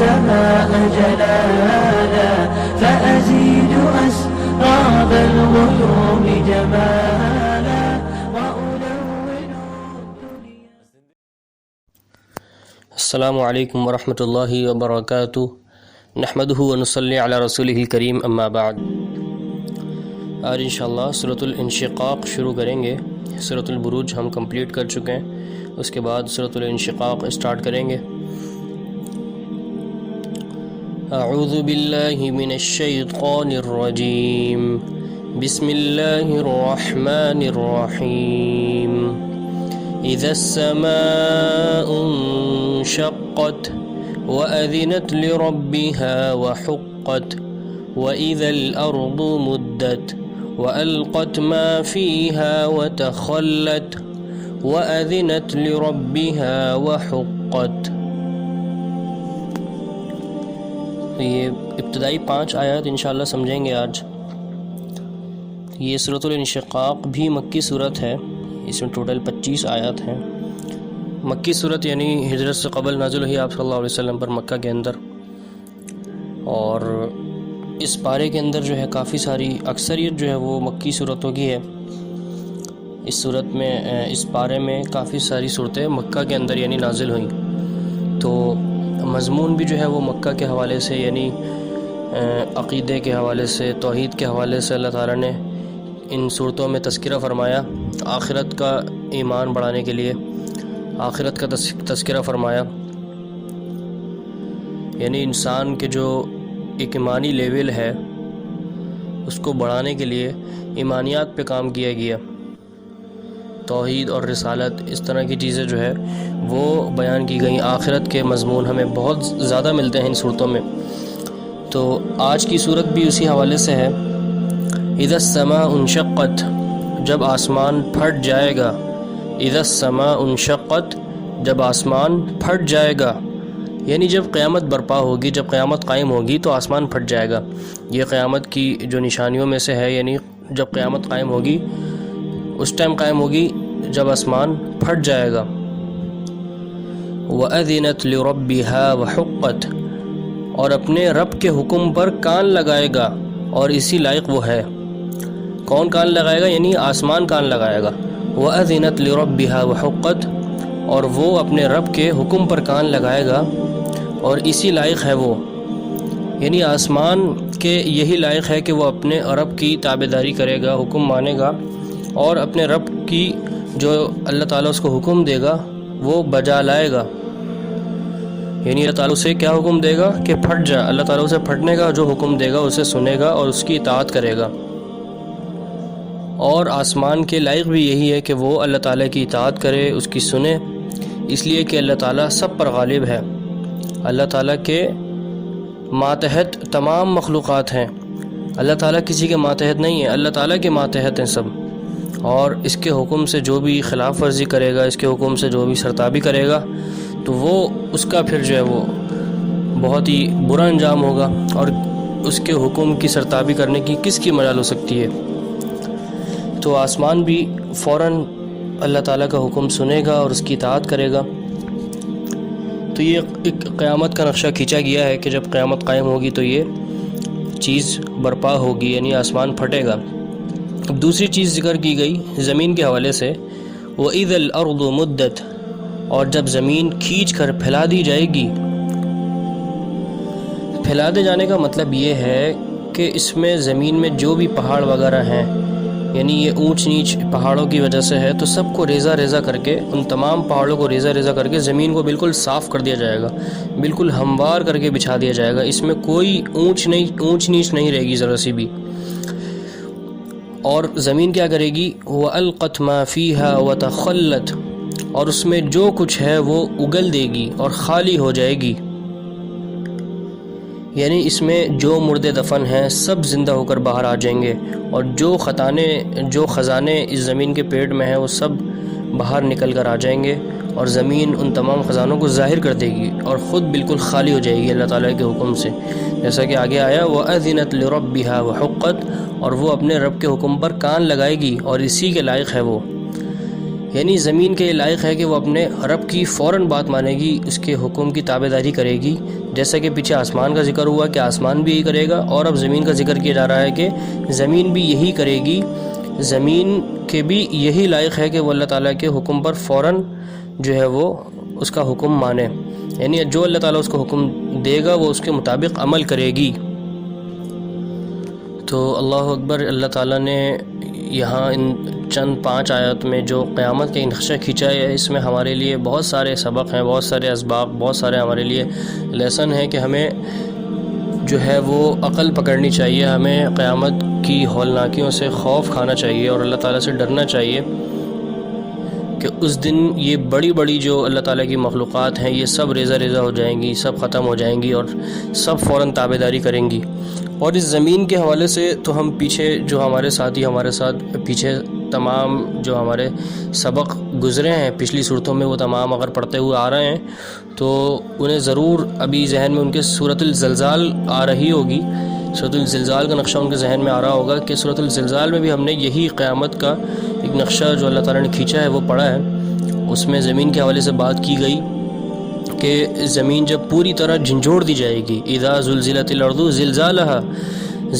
السماء جلالا فأزيد أسراب الغيوم جمالا وألون الدنيا. السلام علیکم ورحمۃ اللہ وبرکاتہ. نحمدہ ونصلی علی رسولہ الکریم، اما بعد. آج انشاءاللہ سورۃ الانشقاق شروع کریں گے. سورۃ البروج ہم کمپلیٹ کر چکے ہیں، اس کے بعد سورۃ الانشقاق اسٹارٹ کریں گے. اعوذ باللہ من الشیطان الرجیم، بسم اللہ الرحمن الرحیم. اذا السماء انشقت وأذنت لربها وحقت وإذا الأرض مدت وألقت ما فيها وتخلت وأذنت لربها وحقت. یہ ابتدائی 5 آیات انشاءاللہ سمجھیں گے آج. یہ سورۃ الانشقاق بھی مکی صورت ہے، اس میں ٹوٹل 25 آیات ہیں. مکی صورت یعنی ہجرت سے قبل نازل ہوئی آپ صلی اللہ علیہ وسلم پر مکہ کے اندر، اور اس پارے کے اندر جو ہے کافی ساری اکثریت جو ہے وہ مکی صورتوں کی ہے. اس صورت میں اس پارے میں کافی ساری صورتیں مکہ کے اندر یعنی نازل ہوئیں، تو مضمون بھی جو ہے وہ مکہ کے حوالے سے یعنی عقیدے کے حوالے سے، توحید کے حوالے سے اللہ تعالیٰ نے ان صورتوں میں تذکرہ فرمایا. آخرت کا ایمان بڑھانے کے لیے آخرت کا تذکرہ فرمایا، یعنی انسان کے جو ایک ایمانی لیول ہے اس کو بڑھانے کے لیے ایمانیات پہ کام کیا گیا. توحید اور رسالت اس طرح کی چیزیں جو ہے وہ بیان کی گئیں. آخرت کے مضمون ہمیں بہت زیادہ ملتے ہیں ان صورتوں میں. تو آج کی صورت بھی اسی حوالے سے ہے. اذا السماء انشقت، جب آسمان پھٹ جائے گا. اذا السماء انشقت، جب آسمان پھٹ جائے گا، یعنی جب قیامت برپا ہوگی، جب قیامت قائم ہوگی تو آسمان پھٹ جائے گا. یہ قیامت کی جو نشانیوں میں سے ہے، یعنی جب قیامت قائم ہوگی اس ٹائم قائم ہوگی جب آسمان پھٹ جائے گا. وَأَذِنَتْ لِرَبِّهَا وَحُقَّتْ، اور اپنے رب کے حکم پر کان لگائے گا، اور اسی لائق وہ ہے. کون کان لگائے گا؟ یعنی آسمان کان لگائے گا. وَأَذِنَتْ لِرَبِّهَا وَحُقَّتْ، اور وہ اپنے رب کے حکم پر کان لگائے گا اور اسی لائق ہے وہ. یعنی آسمان کے یہی لائق ہے کہ وہ اپنے رب کی تابعداری کرے گا، حکم مانے گا، اور اپنے رب کی جو اللہ تعالیٰ اس کو حکم دے گا وہ بجا لائے گا. یعنی اللہ تعالیٰ اسے کیا حکم دے گا کہ پھٹ جا، اللہ تعالیٰ اسے پھٹنے کا جو حکم دے گا اسے سنے گا اور اس کی اطاعت کرے گا. اور آسمان کے لائق بھی یہی ہے کہ وہ اللہ تعالیٰ کی اطاعت کرے، اس کی سنے، اس لیے کہ اللہ تعالیٰ سب پر غالب ہے. اللہ تعالیٰ کے ماتحت تمام مخلوقات ہیں. اللہ تعالیٰ کسی کے ماتحت نہیں ہے، اللہ تعالیٰ کے ماتحت ہیں سب. اور اس کے حکم سے جو بھی خلاف ورزی کرے گا، اس کے حکم سے جو بھی سرتابی کرے گا تو وہ اس کا پھر جو ہے وہ بہت ہی برا انجام ہوگا. اور اس کے حکم کی سرتابی کرنے کی کس کی مجال ہو سکتی ہے؟ تو آسمان بھی فوراً اللہ تعالیٰ کا حکم سنے گا اور اس کی اطاعت کرے گا. تو یہ ایک قیامت کا نقشہ کھینچا گیا ہے کہ جب قیامت قائم ہوگی تو یہ چیز برپا ہوگی، یعنی آسمان پھٹے گا. اب دوسری چیز ذکر کی گئی زمین کے حوالے سے، وَإِذَا الْأَرْضُ مُدَّتْ، اور جب زمین کھینچ کر پھیلا دی جائے گی. پھیلا دے جانے کا مطلب یہ ہے کہ اس میں زمین میں جو بھی پہاڑ وغیرہ ہیں، یعنی یہ اونچ نیچ پہاڑوں کی وجہ سے ہے، تو سب کو ریزہ ریزہ کر کے، ان تمام پہاڑوں کو ریزہ ریزہ کر کے زمین کو بالکل صاف کر دیا جائے گا، بالکل ہموار کر کے بچھا دیا جائے گا. اس میں کوئی اونچ نیچ نہیں رہے گی ذرا سی بھی. اور زمین کیا کرے گی؟ وَأَلْقَتْ مَا فِيهَا وَتَخَلَّتْ، اور اس میں جو کچھ ہے وہ اگل دے گی اور خالی ہو جائے گی. یعنی اس میں جو مردے دفن ہیں سب زندہ ہو کر باہر آ جائیں گے، اور جو خزانے اس زمین کے پیٹ میں ہیں وہ سب باہر نکل کر آ جائیں گے، اور زمین ان تمام خزانوں کو ظاہر کر دے گی اور خود بالکل خالی ہو جائے گی اللہ تعالیٰ کے حکم سے. جیسا کہ آگے آیا وَأَذِنَتْ لِرَبِّهَا وَحُقَّتْ، اور وہ اپنے رب کے حکم پر کان لگائے گی اور اسی کے لائق ہے وہ. یعنی زمین کے یہ لائق ہے کہ وہ اپنے رب کی فوراً بات مانے گی، اس کے حکم کی تابع داری کرے گی، جیسا کہ پیچھے آسمان کا ذکر ہوا کہ آسمان بھی یہی کرے گا، اور اب زمین کا ذکر کیا جا رہا ہے کہ زمین بھی یہی کرے گی۔ زمین کے بھی یہی لائق ہے کہ وہ اللہ تعالیٰ کے حکم پر فوراً جو ہے وہ اس کا حکم مانے، یعنی جو اللہ تعالیٰ اس کو حکم دے گا وہ اس کے مطابق عمل کرے گی۔ تو اللہ اکبر، اللہ تعالیٰ نے یہاں ان چند 5 آیات میں جو قیامت کا نقشہ کھینچا ہے، اس میں ہمارے لیے بہت سارے سبق ہیں، بہت سارے اسباق، بہت سارے ہمارے لیے لیسن ہیں کہ ہمیں جو ہے وہ عقل پکڑنی چاہیے، ہمیں قیامت کی ہولناکیوں سے خوف کھانا چاہیے اور اللہ تعالیٰ سے ڈرنا چاہیے کہ اس دن یہ بڑی بڑی جو اللہ تعالیٰ کی مخلوقات ہیں یہ سب ریزہ ریزہ ہو جائیں گی، سب ختم ہو جائیں گی اور سب فوراً تابع داری کریں گی۔ اور اس زمین کے حوالے سے تو ہم پیچھے جو ہمارے ساتھی ہمارے ساتھ پیچھے تمام جو ہمارے سبق گزرے ہیں پچھلی صورتوں میں، وہ تمام اگر پڑھتے ہوئے آ رہے ہیں تو انہیں ضرور ابھی ذہن میں ان کے سورۃ الزلزال آ رہی ہوگی، سورۃ الزلزال کا نقشہ ان کے ذہن میں آ رہا ہوگا کہ سورۃ الزلزال میں بھی ہم نے یہی قیامت کا ایک نقشہ جو اللہ تعالیٰ نے کھینچا ہے وہ پڑھا ہے۔ اس میں زمین کے حوالے سے بات کی گئی کہ زمین جب پوری طرح جھنجھوڑ دی جائے گی، اذا زلزلت الارض زلزالہا،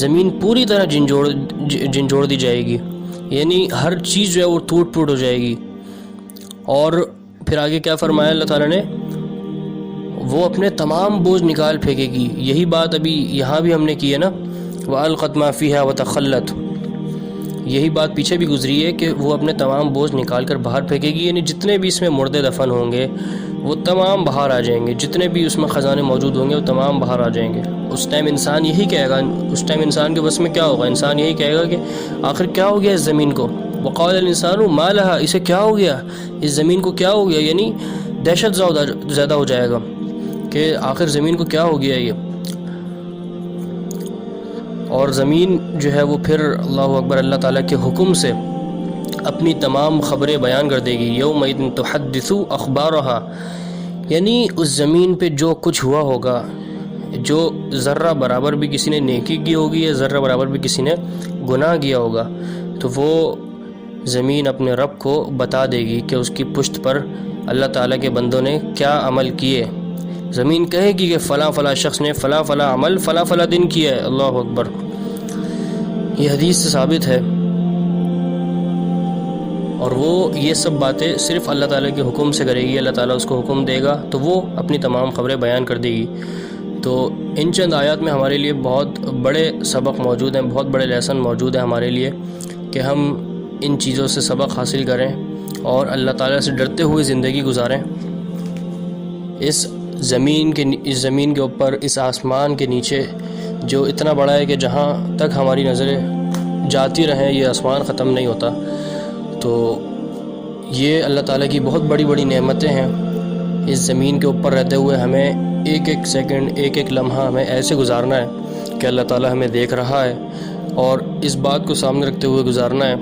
زمین پوری طرح جھنجھوڑ دی جائے گی، یعنی ہر چیز جو ہے وہ ٹوٹ ہو جائے گی۔ اور پھر آگے کیا فرمایا اللہ تعالیٰ نے، وہ اپنے تمام بوجھ نکال پھینکے گی۔ یہی بات ابھی یہاں بھی ہم نے کی ہے نا، وَأَلْقَتْ مَا فِيهَا وَتَخَلَّتْ، یہی بات پیچھے بھی گزری ہے کہ وہ اپنے تمام بوجھ نکال کر باہر پھینکے گی، یعنی جتنے بھی اس میں مردے دفن ہوں گے وہ تمام باہر آ جائیں گے، جتنے بھی اس میں خزانے موجود ہوں گے وہ تمام باہر آ جائیں گے۔ اس ٹائم انسان یہی کہے گا، اس ٹائم انسان کے بس میں کیا ہوگا، انسان یہی کہے گا کہ آخر کیا ہو گیا اس زمین کو، وقال الانسان ما لها، اسے کیا ہو گیا، اس زمین کو کیا ہو گیا، یعنی دہشت زیادہ ہو جائے گا کہ آخر زمین کو کیا ہو گیا یہ۔ اور زمین جو ہے وہ پھر اللہ اکبر اللہ تعالیٰ کے حکم سے اپنی تمام خبریں بیان کر دے گی، یومئذ تحدث اخبارہا، یعنی اس زمین پہ جو کچھ ہوا ہوگا، جو ذرہ برابر بھی کسی نے نیکی کی ہوگی یا ذرہ برابر بھی کسی نے گناہ کیا ہوگا، تو وہ زمین اپنے رب کو بتا دے گی کہ اس کی پشت پر اللہ تعالیٰ کے بندوں نے کیا عمل کیے۔ زمین کہے گی کہ فلاں فلاں شخص نے فلاں فلاں عمل فلاں فلاں دن کیا ہے۔ اللہ اکبر، یہ حدیث سے ثابت ہے۔ اور وہ یہ سب باتیں صرف اللہ تعالیٰ کے حکم سے کرے گی، اللہ تعالیٰ اس کو حکم دے گا تو وہ اپنی تمام خبریں بیان کر دے گی۔ تو ان چند آیات میں ہمارے لیے بہت بڑے سبق موجود ہیں، بہت بڑے لیسن موجود ہیں ہمارے لیے کہ ہم ان چیزوں سے سبق حاصل کریں اور اللہ تعالیٰ سے ڈرتے ہوئے زندگی گزاریں۔ اس زمین کے اوپر، اس آسمان کے نیچے جو اتنا بڑا ہے کہ جہاں تک ہماری نظریں جاتی رہیں یہ آسمان ختم نہیں ہوتا، تو یہ اللہ تعالیٰ کی بہت بڑی بڑی نعمتیں ہیں۔ اس زمین کے اوپر رہتے ہوئے ہمیں ایک ایک سیکنڈ، ایک ایک لمحہ ہمیں ایسے گزارنا ہے کہ اللہ تعالیٰ ہمیں دیکھ رہا ہے، اور اس بات کو سامنے رکھتے ہوئے گزارنا ہے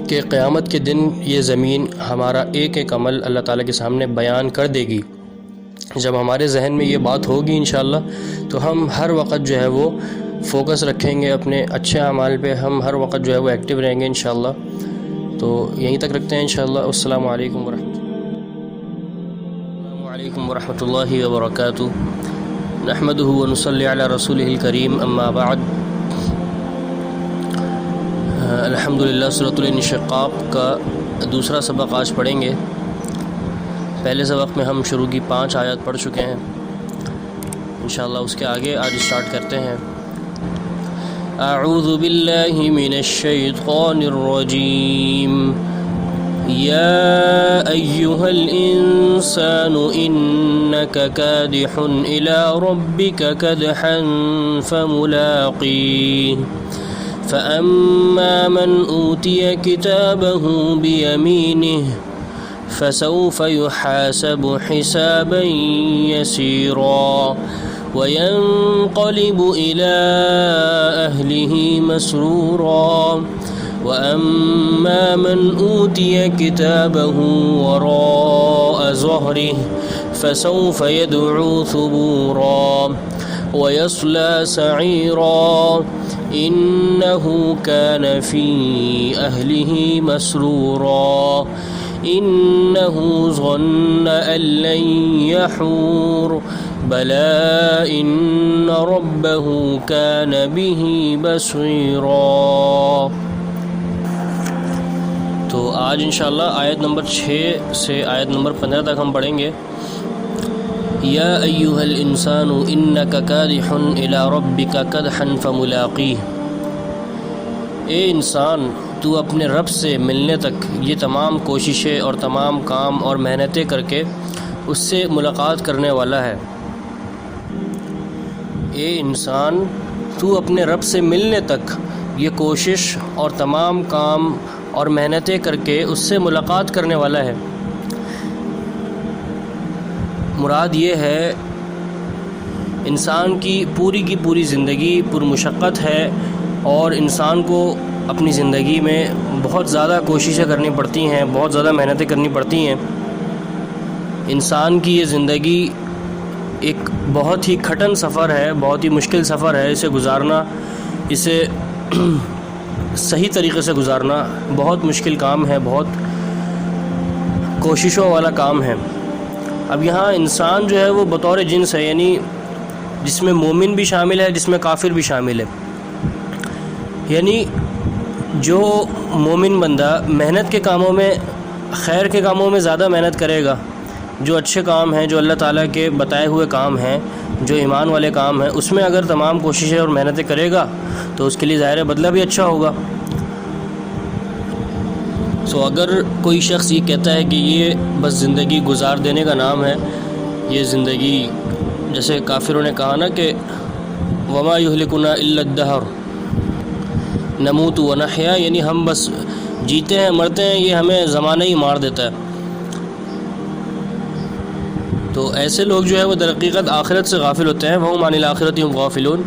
کہ قیامت کے دن یہ زمین ہمارا ایک ایک عمل اللہ تعالیٰ کے سامنے بیان کر دے گی۔ جب ہمارے ذہن میں یہ بات ہوگی انشاءاللہ تو ہم ہر وقت جو ہے وہ فوکس رکھیں گے اپنے اچھے اعمال پہ، ہم ہر وقت جو ہے وہ ایکٹیو رہیں گے انشاءاللہ۔ تو یہیں تک رکھتے ہیں انشاءاللہ۔ السلام علیکم ورحمۃ اللہ وبرکاتہ۔ نحمدہ ونصلی علی رسولہ الکریم، اما بعد۔ الحمدللہ سورۃ الانشقاق کا دوسرا سبق آج پڑھیں گے۔ پہلے سبق میں ہم شروع کی 5 آیات پڑھ چکے ہیں، انشاءاللہ اس کے آگے آج اسٹارٹ کرتے ہیں۔ اعوذ باللہ من الشیطان الرجیم، یا ایہا الانسان انک کادح الی ربک کدحا فملاقیہ، فاما من اوتی کتابہ بیمینہ فسوف يحاسب حسابا يسيرا وينقلب إلى أهله مسرورا، وأما من أوتي كتابه وراء ظهره فسوف يدعو ثبورا ويصلى سعيرا إنه كان في أهله مسرورا إنه ظن أن لن يحور بلى إن ربه كان به بصيرا۔ تو آج انشاءاللہ آیت نمبر 6 سے آیت نمبر 15 تک ہم پڑھیں گے۔ یا ایہا الانسان انک کادح الی ربک کدحا فملاقیہ، اے انسان تو اپنے رب سے ملنے تک یہ تمام کوششیں اور تمام کام اور محنتیں کر کے اس سے ملاقات کرنے والا ہے۔ اے انسان تو اپنے رب سے ملنے تک یہ کوشش اور تمام کام اور محنتیں کر کے اس سے ملاقات کرنے والا ہے۔ مراد یہ ہے انسان کی پوری زندگی پرمشقت ہے، اور انسان کو اپنی زندگی میں بہت زیادہ کوششیں کرنی پڑتی ہیں، بہت زیادہ محنتیں کرنی پڑتی ہیں۔ انسان کی یہ زندگی ایک بہت ہی کھٹن سفر ہے، بہت ہی مشکل سفر ہے۔ اسے گزارنا، اسے صحیح طریقے سے گزارنا بہت مشکل کام ہے، بہت کوششوں والا کام ہے۔ اب یہاں انسان جو ہے وہ بطور جنس ہے، یعنی جس میں مومن بھی شامل ہے، جس میں کافر بھی شامل ہے۔ یعنی جو مومن بندہ محنت کے کاموں میں، خیر کے کاموں میں زیادہ محنت کرے گا، جو اچھے کام ہیں، جو اللہ تعالیٰ کے بتائے ہوئے کام ہیں، جو ایمان والے کام ہیں، اس میں اگر تمام کوششیں اور محنتیں کرے گا تو اس کے لیے ظاہر بدلہ بھی اچھا ہوگا۔ اگر کوئی شخص یہ کہتا ہے کہ یہ بس زندگی گزار دینے کا نام ہے، یہ زندگی جیسے کافروں نے کہا نا کہ وما یہلکنا الا الدہر نموت ونحیا، یعنی ہم بس جیتے ہیں مرتے ہیں، یہ ہمیں زمانہ ہی مار دیتا ہے۔ تو ایسے لوگ جو ہے وہ در حقیقت آخرت سے غافل ہوتے ہیں، وہم عن الآخرۃ هم غافلون۔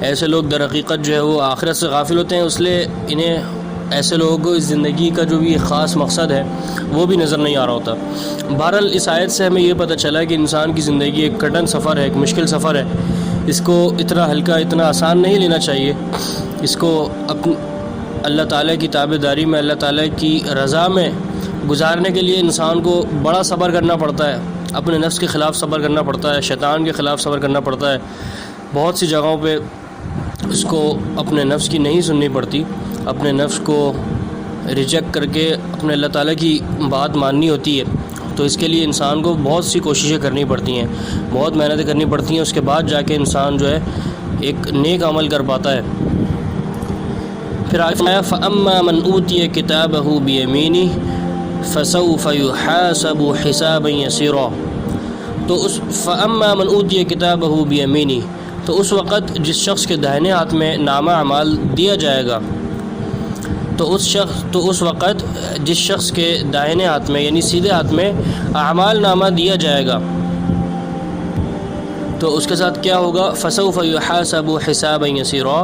ایسے لوگ در حقیقت جو ہے وہ آخرت سے غافل ہوتے ہیں، اس لیے انہیں ایسے لوگوں کو اس زندگی کا جو بھی خاص مقصد ہے وہ بھی نظر نہیں آ رہا ہوتا۔ بہرحال اس آیت سے ہمیں یہ پتہ چلا کہ انسان کی زندگی ایک کٹن سفر ہے، ایک مشکل سفر ہے۔ اس کو اتنا ہلکا، اتنا آسان نہیں لینا چاہیے۔ اس کو اللہ تعالیٰ کی تابعداری میں، اللہ تعالیٰ کی رضا میں گزارنے کے لیے انسان کو بڑا صبر کرنا پڑتا ہے، اپنے نفس کے خلاف صبر کرنا پڑتا ہے، شیطان کے خلاف صبر کرنا پڑتا ہے۔ بہت سی جگہوں پہ اس کو اپنے نفس کی نہیں سننی پڑتی، اپنے نفس کو ریجیکٹ کر کے اپنے اللہ تعالیٰ کی بات ماننی ہوتی ہے۔ تو اس کے لیے انسان کو بہت سی کوششیں کرنی پڑتی ہیں، بہت محنتیں کرنی پڑتی ہیں، اس کے بعد جا کے انسان جو ہے ایک نیک عمل کر پاتا ہے۔ پھر آیا فَأَمَّا مَنْ أُوتِيَ كِتَابَهُ بِيَمِينِهِ فَسَوْفَ يُحَاسَبُ حِسَابًا يَسِيرًا۔ تو اس فَأَمَّا مَنْ أُوتِيَ كِتَابَهُ بِيَمِينِهِ، تو اس وقت جس شخص کے داہنے ہاتھ میں نامہ اعمال دیا جائے گا، تو اس وقت جس شخص کے داہنے ہاتھ میں یعنی سیدھے ہاتھ میں اعمال نامہ دیا جائے گا، تو اس کے ساتھ کیا ہوگا؟ فَسَوْفَ يُحَاسَبُ حِسَابًا يَسِيرًا،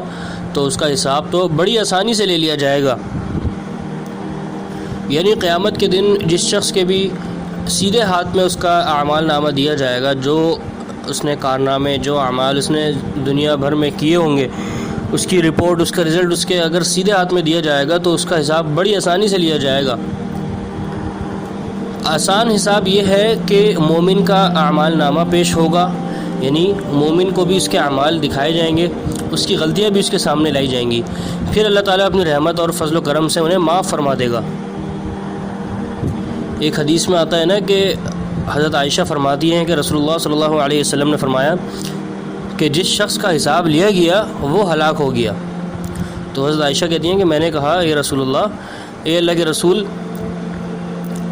تو اس کا حساب تو بڑی آسانی سے لے لیا جائے گا۔ یعنی قیامت کے دن جس شخص کے بھی سیدھے ہاتھ میں اس کا اعمال نامہ دیا جائے گا، جو اس نے کارنامے، جو اعمال اس نے دنیا بھر میں کیے ہوں گے، اس کی رپورٹ، اس کا رزلٹ اس کے اگر سیدھے ہاتھ میں دیا جائے گا تو اس کا حساب بڑی آسانی سے لیا جائے گا۔ آسان حساب یہ ہے کہ مومن کا اعمال نامہ پیش ہوگا، یعنی مومن کو بھی اس کے اعمال دکھائے جائیں گے، اس کی غلطیاں بھی اس کے سامنے لائی جائیں گی، پھر اللہ تعالیٰ اپنی رحمت اور فضل و کرم سے انہیں معاف فرما دے گا۔ ایک حدیث میں آتا ہے نا کہ حضرت عائشہ فرماتی ہیں کہ رسول اللہ صلی اللہ علیہ وسلم نے فرمایا کہ جس شخص کا حساب لیا گیا وہ ہلاک ہو گیا۔ تو حضرت عائشہ کہتی ہیں کہ میں نے کہا اے رسول اللہ، اے اللہ کے رسول،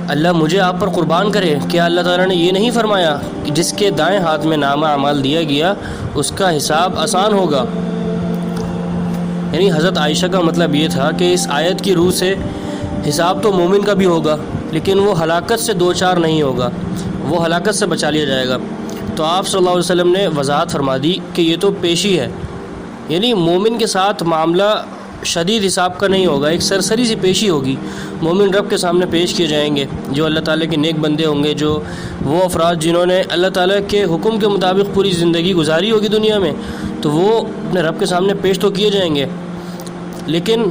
اللہ مجھے آپ پر قربان کرے، کیا اللہ تعالیٰ نے یہ نہیں فرمایا کہ جس کے دائیں ہاتھ میں نامہ اعمال دیا گیا اس کا حساب آسان ہوگا؟ یعنی حضرت عائشہ کا مطلب یہ تھا کہ اس آیت کی روح سے حساب تو مومن کا بھی ہوگا، لیکن وہ ہلاکت سے دو چار نہیں ہوگا، وہ ہلاکت سے بچا لیا جائے گا۔ تو آپ صلی اللہ علیہ وسلم نے وضاحت فرما دی کہ یہ تو پیشی ہے، یعنی مومن کے ساتھ معاملہ شدید حساب کا نہیں ہوگا، ایک سرسری سی پیشی ہوگی۔ مومن رب کے سامنے پیش کیے جائیں گے، جو اللہ تعالیٰ کے نیک بندے ہوں گے، جو وہ افراد جنہوں نے اللہ تعالیٰ کے حکم کے مطابق پوری زندگی گزاری ہوگی دنیا میں، تو وہ اپنے رب کے سامنے پیش تو کیے جائیں گے، لیکن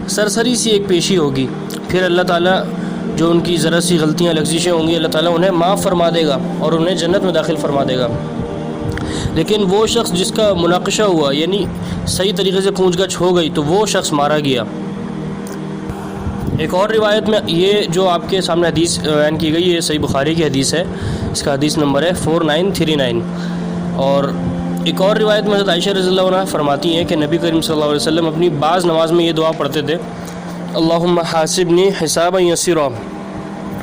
سرسری سی ایک پیشی ہوگی۔ پھر اللہ تعالیٰ جو ان کی ذرا سی غلطیاں لغزشیں ہوں گی اللہ تعالیٰ انہیں معاف فرما دے گا اور انہیں جنت میں داخل فرما دے گا۔ لیکن وہ شخص جس کا مناقشہ ہوا یعنی صحیح طریقے سے پوچھ گچھ ہو گئی تو وہ شخص مارا گیا۔ ایک اور روایت میں یہ جو آپ کے سامنے حدیث بیان کی گئی، یہ صحیح بخاری کی حدیث ہے، اس کا حدیث نمبر ہے 4939۔ اور ایک اور روایت میں حضرت عائشہ رضی اللہ عنہ فرماتی ہیں کہ نبی کریم صلی اللہ علیہ وسلم اپنی بعض نماز میں یہ دعا پڑھتے تھے، اللہم حاسبنی حسابا یسیرا،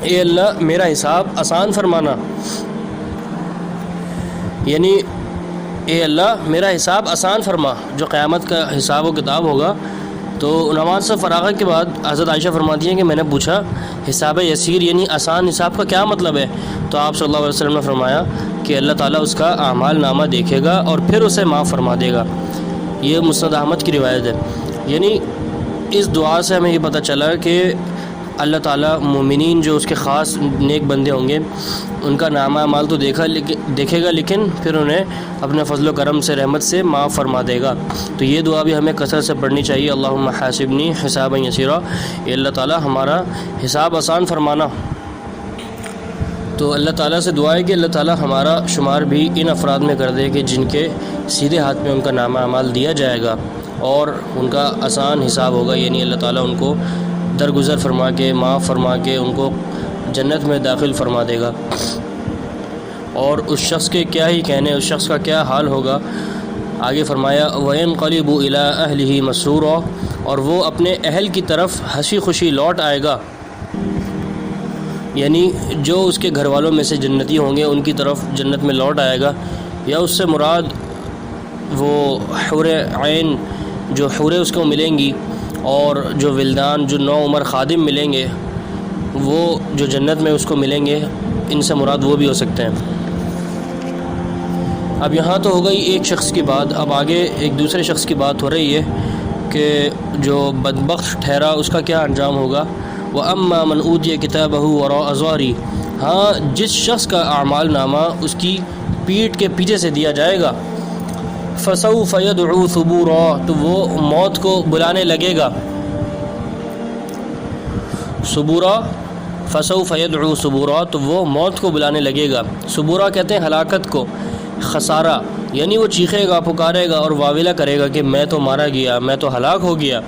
اے اللہ میرا حساب آسان فرمانا، یعنی اے اللہ میرا حساب آسان فرما۔ جو قیامت کا حساب و کتاب ہوگا تو نماز سے فراغت کے بعد حضرت عائشہ فرماتی ہیں کہ میں نے پوچھا حساب یسیر یعنی آسان حساب کا کیا مطلب ہے؟ تو آپ صلی اللہ علیہ وسلم نے فرمایا کہ اللہ تعالیٰ اس کا اعمال نامہ دیکھے گا اور پھر اسے معاف فرما دے گا۔ یہ مسند احمد کی روایت ہے۔ یعنی اس دعا سے ہمیں یہ پتہ چلا کہ اللہ تعالیٰ مومنین جو اس کے خاص نیک بندے ہوں گے ان کا نامہ اعمال تو دیکھے گا، لیکن پھر انہیں اپنے فضل و کرم سے رحمت سے معاف فرما دے گا۔ تو یہ دعا بھی ہمیں کثرت سے پڑھنی چاہیے، اللہم حاسبنی حسابا یسیرا، اے اللہ تعالیٰ ہمارا حساب آسان فرمانا۔ تو اللہ تعالیٰ سے دعا ہے کہ اللہ تعالیٰ ہمارا شمار بھی ان افراد میں کر دے کہ جن کے سیدھے ہاتھ میں ان کا نامہ اعمال دیا جائے گا اور ان کا آسان حساب ہوگا، یعنی اللہ تعالیٰ ان کو درگزر فرما کے معاف فرما کے ان کو جنت میں داخل فرما دے گا۔ اور اس شخص کے کیا ہی کہنے، اس شخص کا کیا حال ہوگا، آگے فرمایا وَيَنْقَلِبُ إِلَىٰ أَهْلِهِ مَسْرُورًا، اور وہ اپنے اہل کی طرف ہنسی خوشی لوٹ آئے گا، یعنی جو اس کے گھر والوں میں سے جنتی ہوں گے ان کی طرف جنت میں لوٹ آئے گا، یا اس سے مراد وہ حور عین جو حوریں اس کو ملیں گی اور جو ولدان جو نو عمر خادم ملیں گے وہ جو جنت میں اس کو ملیں گے، ان سے مراد وہ بھی ہو سکتے ہیں۔ اب یہاں تو ہو گئی ایک شخص کی بات، اب آگے ایک دوسرے شخص کی بات ہو رہی ہے کہ جو بدبخت ٹھہرا اس کا کیا انجام ہوگا۔ وَأَمَّا مَنْ أُوتِيَ كِتَابَهُ وَرَاءَ ظَهْرِهِ، ہاں جس شخص کا اعمال نامہ اس کی پیٹھ کے پیچھے سے دیا جائے گا، فَسَوْفَ يَدْعُو ثُبُورًا، تو وہ موت کو بلانے لگے گا۔ ثبورا فسوف يدعو ثبورا، تو وہ موت کو بلانے لگے گا۔ ثبورا کہتے ہیں ہلاکت کو، خسارہ، یعنی وہ چیخے گا پکارے گا اور واویلا کرے گا کہ میں تو مارا گیا، میں تو ہلاک ہو گیا۔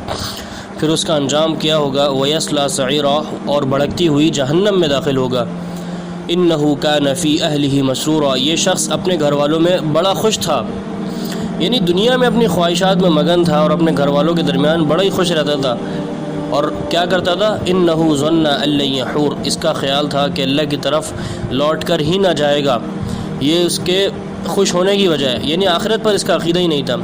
پھر اس کا انجام کیا ہوگا، وَيَصْلَىٰ سَعِيرًا، اور بھڑکتی ہوئی جہنم میں داخل ہوگا۔ إِنَّهُ كَانَ فِي أَهْلِهِ مَسْرُورًا، یہ شخص اپنے گھر والوں میں بڑا خوش تھا، یعنی دنیا میں اپنی خواہشات میں مگن تھا اور اپنے گھر والوں کے درمیان بڑا ہی خوش رہتا تھا۔ اور کیا کرتا تھا، إِنَّهُ ظَنَّ أَن لَّن يَحُورَ، اس کا خیال تھا کہ اللہ کی طرف لوٹ کر ہی نہ جائے گا، یہ اس کے خوش ہونے کی وجہ ہے، یعنی آخرت پر اس کا عقیدہ ہی نہیں تھا۔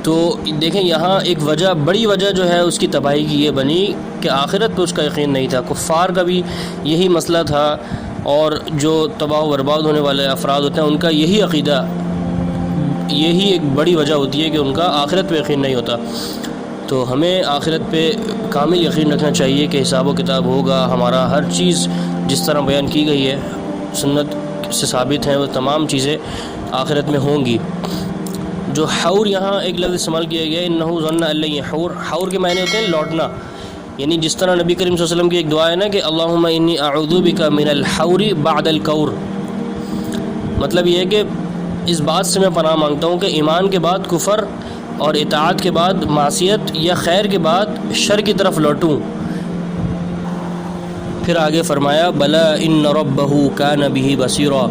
تو دیکھیں یہاں ایک وجہ، بڑی وجہ جو ہے اس کی تباہی کی یہ بنی کہ آخرت پہ اس کا یقین نہیں تھا۔ کفار کا بھی یہی مسئلہ تھا، اور جو تباہ و برباد ہونے والے افراد ہوتے ہیں ان کا یہی عقیدہ، یہی ایک بڑی وجہ ہوتی ہے کہ ان کا آخرت پہ یقین نہیں ہوتا۔ تو ہمیں آخرت پہ کامل یقین رکھنا چاہیے کہ حساب و کتاب ہوگا، ہمارا ہر چیز جس طرح بیان کی گئی ہے سنت سے ثابت ہیں وہ تمام چیزیں آخرت میں ہوں گی۔ جو حور یہاں ایک لفظ استعمال کیا گیا ہے، انہو ظن ان لن یحور، حور کے معنی ہوتے ہیں لوٹنا، یعنی جس طرح نبی کریم صلی اللہ علیہ وسلم کی ایک دعا ہے نا کہ اللہم انی اعوذ بک من الحور بعد الکور، مطلب یہ ہے کہ اس بات سے میں پناہ مانگتا ہوں کہ ایمان کے بعد کفر اور اطاعت کے بعد معصیت یا خیر کے بعد شر کی طرف لوٹوں۔ پھر آگے فرمایا بلا ان ربہ کان بہ بصیرا،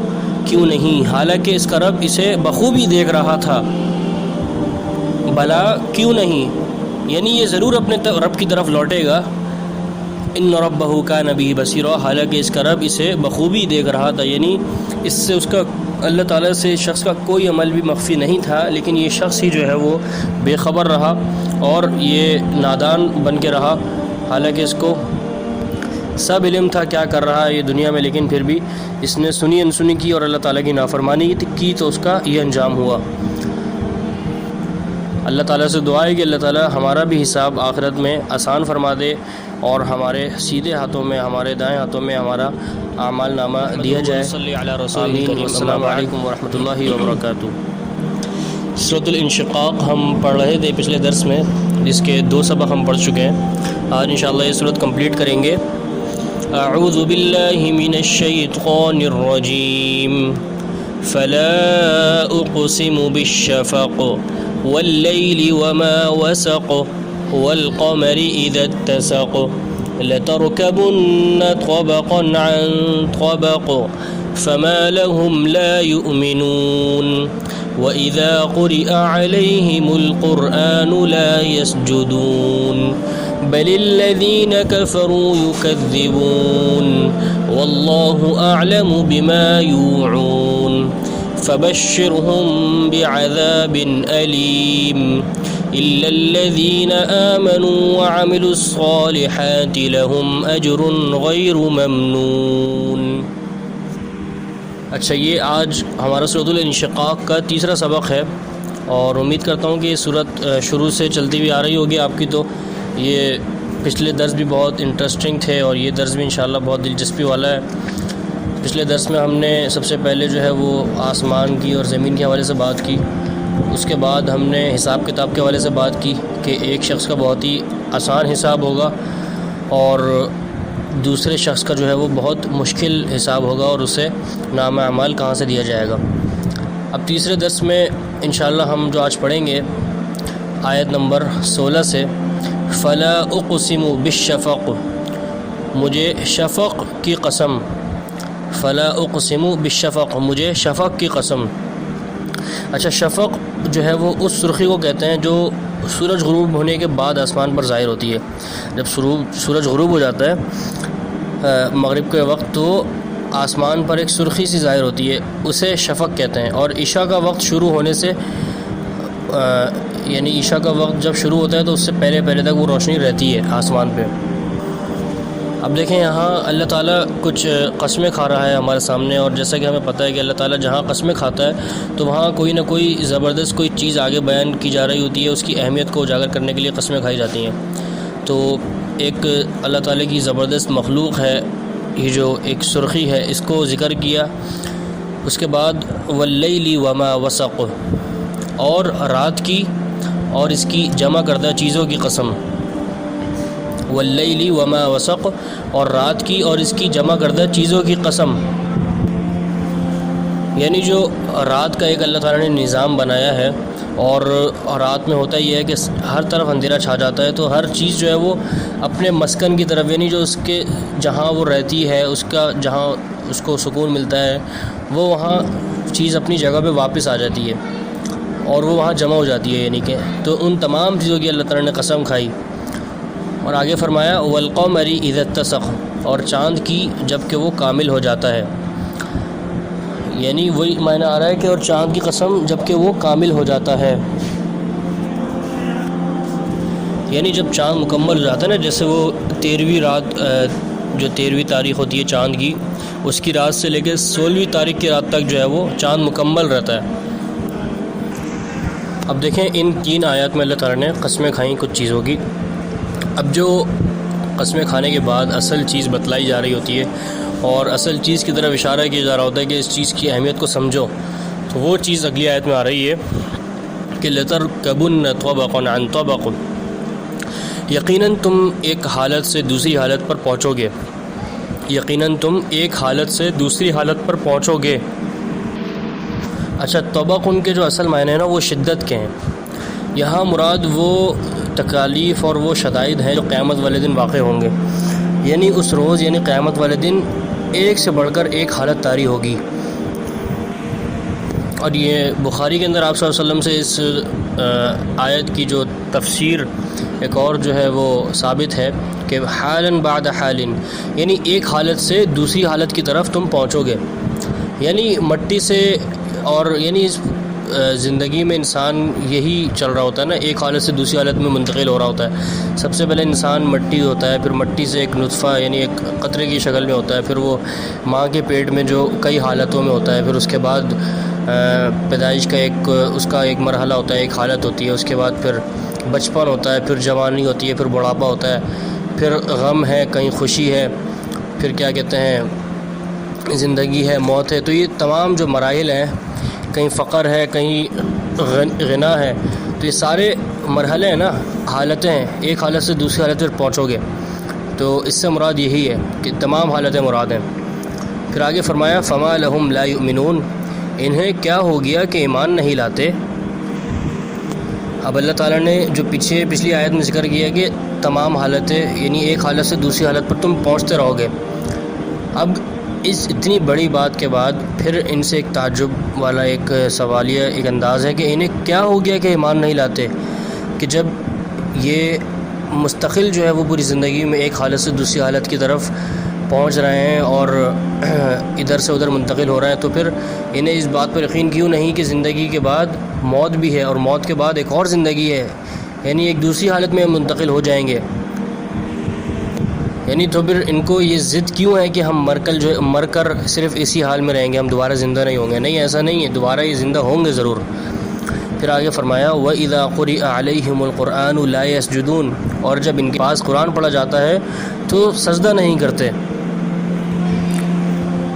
کیوں نہیں، حالانکہ اس کا رب اسے بخوبی دیکھ رہا تھا۔ بلا کیوں نہیں، یعنی یہ ضرور اپنے رب کی طرف لوٹے گا۔ ان ربہ کان بہ بصیرا، حالانکہ اس کا رب اسے بخوبی دیکھ رہا تھا، یعنی اس سے اس کا اللہ تعالیٰ سے شخص کا کوئی عمل بھی مخفی نہیں تھا، لیکن یہ شخص ہی جو ہے وہ بے خبر رہا اور یہ نادان بن کے رہا، حالانکہ اس کو سب علم تھا کیا کر رہا ہے یہ دنیا میں، لیکن پھر بھی اس نے سنی انسنی کی اور اللہ تعالیٰ کی نافرمانی کی تو اس کا یہ انجام ہوا۔ اللہ تعالیٰ سے دعا ہے کہ اللہ تعالیٰ ہمارا بھی حساب آخرت میں آسان فرما دے اور ہمارے سیدھے ہاتھوں میں، ہمارے دائیں ہاتھوں میں ہمارا اعمال نامہ دیا جائے۔ آمین۔ السلام علیکم ورحمۃ اللہ وبرکاتہ۔ سورۃ الانشقاق ہم پڑھ رہے تھے پچھلے درس میں، جس کے 2 سبق ہم پڑھ چکے ہیں. آج انشاءاللہ یہ صورت کمپلیٹ کریں گے. اعوذ باللہ من الشیطان الرجیم. فلا اقسم بالشفق واللیل وما وسق والقمر اذا اتسق لتركبن طبقا عن طبق فما لهم لا يؤمنون وإذا قرئ عليهم القرآن لا يسجدون بل الذين كفروا يكذبون والله أعلم بما يوعون فبشرهم بعذاب أليم إلا الذين آمنوا وعملوا الصالحات لهم أجر غير ممنون. اچھا، یہ آج ہمارا سورۃ الانشقاق کا تیسرا سبق ہے اور امید کرتا ہوں کہ یہ سورت شروع سے چلتی ہوئی آ رہی ہوگی آپ کی. تو یہ پچھلے درس بھی بہت انٹرسٹنگ تھے اور یہ درس بھی انشاءاللہ بہت دلچسپی والا ہے. پچھلے درس میں ہم نے سب سے پہلے جو ہے وہ آسمان کی اور زمین کے حوالے سے بات کی. اس کے بعد ہم نے حساب کتاب کے حوالے سے بات کی کہ ایک شخص کا بہت ہی آسان حساب ہوگا اور دوسرے شخص کا جو ہے وہ بہت مشکل حساب ہوگا اور اسے نام اعمال کہاں سے دیا جائے گا. اب تیسرے درس میں انشاءاللہ ہم جو آج پڑھیں گے آیت نمبر 16 سے. فلا اقسم بالشفق، مجھے شفق کی قسم. فلا اقسم بالشفق، مجھے شفق کی قسم. اچھا، شفق جو ہے وہ اس سرخی کو کہتے ہیں جو سورج غروب ہونے کے بعد آسمان پر ظاہر ہوتی ہے. جب سورج غروب ہو جاتا ہے مغرب کے وقت تو آسمان پر ایک سرخی سی ظاہر ہوتی ہے، اسے شفق کہتے ہیں. اور عشاء کا وقت شروع ہونے سے یعنی عشاء کا وقت جب شروع ہوتا ہے تو اس سے پہلے تک وہ روشنی رہتی ہے آسمان پہ. اب دیکھیں یہاں اللہ تعالیٰ کچھ قسمیں کھا رہا ہے ہمارے سامنے، اور جیسا کہ ہمیں پتہ ہے کہ اللہ تعالیٰ جہاں قسمیں کھاتا ہے تو وہاں کوئی نہ کوئی زبردست کوئی چیز آگے بیان کی جا رہی ہوتی ہے، اس کی اہمیت کو اجاگر کرنے کے لیے قسمیں کھائی جاتی ہیں. تو ایک اللہ تعالیٰ کی زبردست مخلوق ہے یہ جو ایک سرخی ہے، اس کو ذکر کیا. اس کے بعد واللیل وما وسق، اور رات کی اور اس کی جمع کردہ چیزوں کی قسم. واللیل وما وسق، اور رات کی اور اس کی جمع کردہ چیزوں کی قسم. یعنی جو رات کا ایک اللہ تعالیٰ نے نظام بنایا ہے، اور رات میں ہوتا یہ ہے کہ ہر طرف اندھیرا چھا جاتا ہے، تو ہر چیز جو ہے وہ اپنے مسکن کی طرف، یعنی جو اس کے جہاں وہ رہتی ہے، اس کا جہاں اس کو سکون ملتا ہے، وہ وہاں چیز اپنی جگہ پہ واپس آ جاتی ہے اور وہ وہاں جمع ہو جاتی ہے. یعنی کہ تو ان تمام چیزوں کی اللہ تعالیٰ نے قسم کھائی. اور آگے فرمایا والقمر اذا اتسق، اور چاند کی جب کہ وہ کامل ہو جاتا ہے. یعنی وہی معنی آ رہا ہے کہ اور چاند کی قسم جب کہ وہ کامل ہو جاتا ہے. یعنی جب چاند مکمل ہو جاتا ہے نا، جیسے وہ 13ویں رات جو 13ویں تاریخ ہوتی ہے چاند کی، اس کی رات سے لے کے 16ویں تاریخ کی رات تک جو ہے وہ چاند مکمل رہتا ہے. اب دیکھیں ان 3 آیات میں اللہ تعالیٰ نے قسمیں کھائیں کچھ چیزوں کی. اب جو قسمیں کھانے کے بعد اصل چیز بتلائی جا رہی ہوتی ہے اور اصل چیز کی طرف اشارہ کیا جا رہا ہوتا ہے کہ اس چیز کی اہمیت کو سمجھو، تو وہ چیز اگلی آیت میں آ رہی ہے کہ لَتَرْكَبُنَّ طَبَقًا عَنْ طَبَقٍ، یقیناً تم ایک حالت سے دوسری حالت پر پہنچو گے. یقیناً تم ایک حالت سے دوسری حالت پر پہنچو گے. اچھا، طبق ان کے جو اصل معنی ہیں نا وہ شدت کے ہیں. یہاں مراد وہ تکالیف اور وہ شدائد ہیں جو قیامت والے دن واقع ہوں گے. یعنی اس روز، یعنی قیامت والے دن ایک سے بڑھ کر ایک حالت طاری ہوگی. اور یہ بخاری کے اندر آپ صلی اللہ علیہ وسلم سے اس آیت کی جو تفسیر ایک اور جو ہے وہ ثابت ہے کہ حالاً بعد حالٍ، یعنی ایک حالت سے دوسری حالت کی طرف تم پہنچو گے. یعنی مٹی سے، اور یعنی اس زندگی میں انسان یہی چل رہا ہوتا ہے نا، ایک حالت سے دوسری حالت میں منتقل ہو رہا ہوتا ہے. سب سے پہلے انسان مٹی ہوتا ہے، پھر مٹی سے ایک نطفہ یعنی ایک قطرے کی شکل میں ہوتا ہے، پھر وہ ماں کے پیٹ میں جو کئی حالتوں میں ہوتا ہے، پھر اس کے بعد پیدائش کا اس کا ایک مرحلہ ہوتا ہے، ایک حالت ہوتی ہے. اس کے بعد پھر بچپن ہوتا ہے، پھر جوانی ہوتی ہے، پھر بڑھاپا ہوتا ہے، پھر غم ہے، کہیں خوشی ہے، پھر کیا کہتے ہیں زندگی ہے، موت ہے. تو یہ تمام جو مراحل ہیں، کہیں فقر ہے، کہیں غنا ہے، تو یہ سارے مرحلے ہیں نا، حالتیں ہیں، ایک حالت سے دوسری حالت پر پہنچو گے، تو اس سے مراد یہی ہے کہ تمام حالتیں مراد ہیں۔ پھر آگے فرمایا فما لہم لا یؤمنون، انہیں کیا ہو گیا کہ ایمان نہیں لاتے۔ اب اللہ تعالیٰ نے جو پچھلی آیت میں ذکر کیا کہ تمام حالتیں، یعنی ایک حالت سے دوسری حالت پر تم پہنچتے رہو گے، اب اس اتنی بڑی بات کے بعد پھر ان سے ایک تعجب والا ایک سوالیہ ایک انداز ہے کہ انہیں کیا ہو گیا کہ ایمان نہیں لاتے، کہ جب یہ مستقل جو ہے وہ پوری زندگی میں ایک حالت سے دوسری حالت کی طرف پہنچ رہے ہیں اور ادھر سے ادھر منتقل ہو رہے ہیں، تو پھر انہیں اس بات پر یقین کیوں نہیں کہ زندگی کے بعد موت بھی ہے اور موت کے بعد ایک اور زندگی ہے، یعنی ایک دوسری حالت میں ہم منتقل ہو جائیں گے۔ یعنی تو پھر ان کو یہ ضد کیوں ہے کہ ہم مر کر صرف اسی حال میں رہیں گے، ہم دوبارہ زندہ نہیں ہوں گے؟ نہیں، ایسا نہیں ہے، دوبارہ یہ زندہ ہوں گے ضرور۔ پھر آگے فرمایا وَإِذَا قُرِئَ عَلَيْهِمُ الْقُرْآنُ لَا يَسْجُدُونَ، اور جب ان کے پاس قرآن پڑھا جاتا ہے تو سجدہ نہیں کرتے۔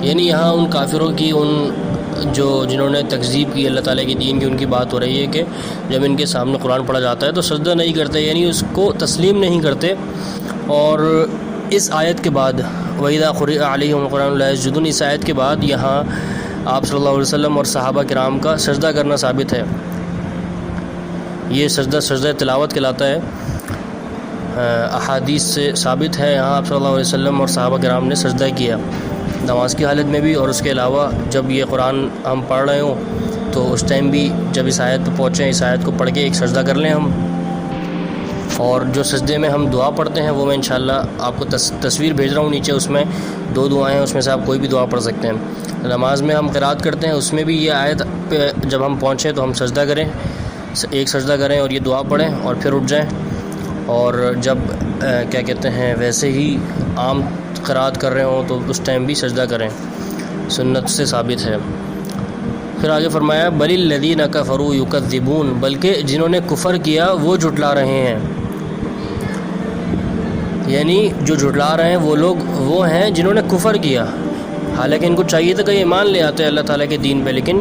یعنی یہاں ان کافروں کی، جنہوں نے تکذیب کی اللہ تعالیٰ کے دین کی، ان کی بات ہو رہی ہے کہ جب ان کے سامنے قرآن پڑھا جاتا ہے تو سجدہ نہیں کرتے، یعنی اس کو تسلیم نہیں کرتے۔ اور اس آیت کے بعد وَإِذَا قُرِئَ عَلَيْهِمُ الْقُرْآنُ لَا يَسْجُدُونَ، اس آیت کے بعد یہاں آپ صلی اللہ علیہ وسلم اور صحابہ کرام کا سجدہ کرنا ثابت ہے۔ یہ سجدہ تلاوت کہلاتا ہے، احادیث سے ثابت ہے۔ یہاں آپ صلی اللہ علیہ وسلم اور صحابہ کرام نے سجدہ کیا، نماز کی حالت میں بھی، اور اس کے علاوہ جب یہ قرآن ہم پڑھ رہے ہوں تو اس ٹائم بھی جب اس آیت پہ پہنچیں، اس آیت کو پڑھ کے ایک سجدہ کر لیں ہم۔ اور جو سجدے میں ہم دعا پڑھتے ہیں وہ میں انشاءاللہ آپ کو تصویر بھیج رہا ہوں نیچے، اس میں 2 دعائیں ہیں، اس میں سے آپ کوئی بھی دعا پڑھ سکتے ہیں۔ نماز میں ہم قرات کرتے ہیں، اس میں بھی یہ آیت پہ جب ہم پہنچیں تو ہم سجدہ کریں، ایک سجدہ کریں اور یہ دعا پڑھیں اور پھر اٹھ جائیں۔ اور جب کیا کہتے ہیں ویسے ہی عام قرات کر رہے ہوں تو اس ٹائم بھی سجدہ کریں، سنت سے ثابت ہے۔ پھر آگے فرمایا بل الذین کفروا یکذبون، بلکہ جنہوں نے کفر کیا وہ جھٹلا رہے ہیں۔ یعنی جو جھٹلا رہے ہیں وہ لوگ وہ ہیں جنہوں نے کفر کیا، حالانکہ ان کو چاہیے تھا کہ ایمان لے آتے اللہ تعالیٰ کے دین پہ، لیکن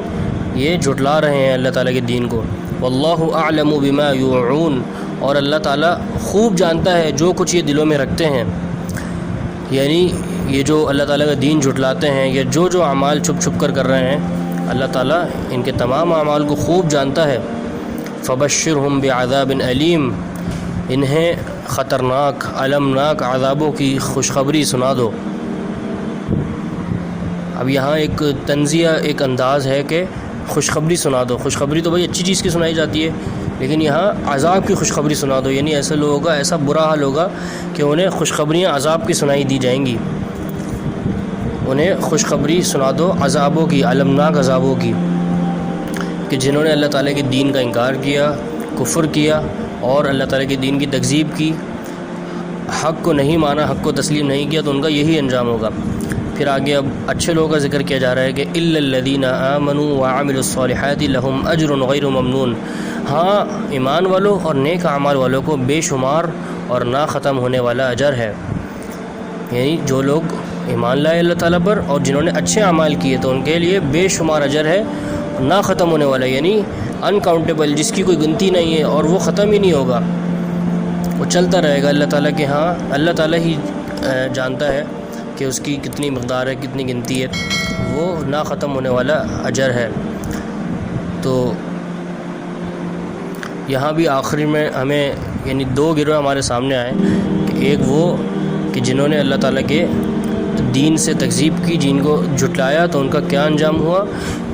یہ جھٹلا رہے ہیں اللہ تعالیٰ کے دین کو۔ واللہ اعلم بما یوعون، اور اللہ تعالیٰ خوب جانتا ہے جو کچھ یہ دلوں میں رکھتے ہیں۔ یعنی یہ جو اللہ تعالیٰ کا دین جھٹلاتے ہیں، یا جو اعمال چھپ چھپ کر رہے ہیں، اللہ تعالیٰ ان کے تمام اعمال کو خوب جانتا ہے۔ فبشرہم بعذاب علیم، انہیں خطرناک المناک عذابوں کی خوشخبری سنا دو۔ اب یہاں ایک تنزیہ، ایک انداز ہے کہ خوشخبری سنا دو۔ خوشخبری تو بھائی اچھی چیز کی سنائی جاتی ہے، لیکن یہاں عذاب کی خوشخبری سنا دو، یعنی ایسے لوگوں کا ایسا برا حال ہوگا کہ انہیں خوشخبریاں عذاب کی سنائی دی جائیں گی۔ انہیں خوشخبری سنا دو عذابوں کی، المناک عذابوں کی، کہ جنہوں نے اللہ تعالیٰ کے دین کا انکار کیا، کفر کیا اور اللہ تعالیٰ کے دین کی تکذیب کی، حق کو نہیں مانا، حق کو تسلیم نہیں کیا، تو ان کا یہی انجام ہوگا۔ پھر آگے اب اچھے لوگوں کا ذکر کیا جا رہا ہے کہ الا الذین آمنوا وعملوا الصالحات لهم اجر غیر ممنون، ہاں ایمان والوں اور نیک اعمال والوں کو بے شمار اور نہ ختم ہونے والا اجر ہے۔ یعنی جو لوگ ایمان لائے اللہ تعالیٰ پر اور جنہوں نے اچھے اعمال کیے تو ان کے لیے بے شمار اجر ہے، نہ ختم ہونے والا، یعنی انکاؤنٹیبل، جس کی کوئی گنتی نہیں ہے اور وہ ختم ہی نہیں ہوگا، وہ چلتا رہے گا اللہ تعالیٰ کے ہاں۔ اللہ تعالیٰ ہی جانتا ہے کہ اس کی کتنی مقدار ہے، کتنی گنتی ہے، وہ نہ ختم ہونے والا اجر ہے۔ تو یہاں بھی آخری میں ہمیں یعنی 2 گروہ ہمارے سامنے آئے کہ ایک وہ کہ جنہوں نے اللہ تعالیٰ کے دین سے تکذیب کی، جن کو جھٹلایا، تو ان کا کیا انجام ہوا،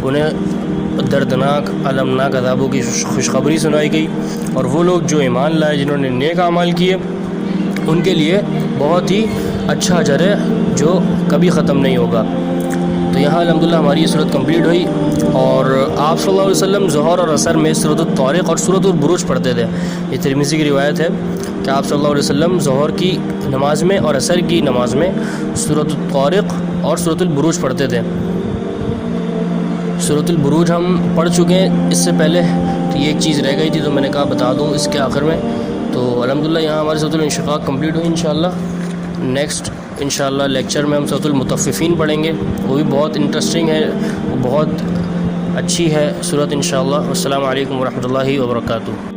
انہیں دردناک المناک عذابوں کی خوشخبری سنائی گئی۔ اور وہ لوگ جو ایمان لائے، جنہوں نے نیک اعمال کیے، ان کے لیے بہت ہی اچھا اجر ہے جو کبھی ختم نہیں ہوگا۔ تو یہاں الحمدللہ ہماری یہ صورت کمپلیٹ ہوئی، اور آپ صلی اللہ علیہ وسلم ظہر اور عصر میں سورۃ الطارق اور سورۃ البروج پڑھتے تھے۔ یہ ترمذی کی روایت ہے کہ آپ صلی اللہ علیہ وسلم ظہر کی نماز میں اور عصر کی نماز میں سورۃ الطارق اور سورۃ البروج پڑھتے تھے۔ سورۃ البروج ہم پڑھ چکے ہیں اس سے پہلے، تو یہ ایک چیز رہ گئی تھی تو میں نے کہا بتا دوں اس کے آخر میں۔ تو الحمدللہ یہاں ہماری سورۃ الانشقاق کمپلیٹ ہوئی انشاءاللہ۔ نیکسٹ انشاءاللہ لیکچر میں ہم سورۃ المطففین پڑھیں گے، وہ بھی بہت انٹرسٹنگ ہے، وہ بہت اچھی ہے سورۃ انشاءاللہ۔ والسلام علیکم ورحمۃ اللہ وبرکاتہ۔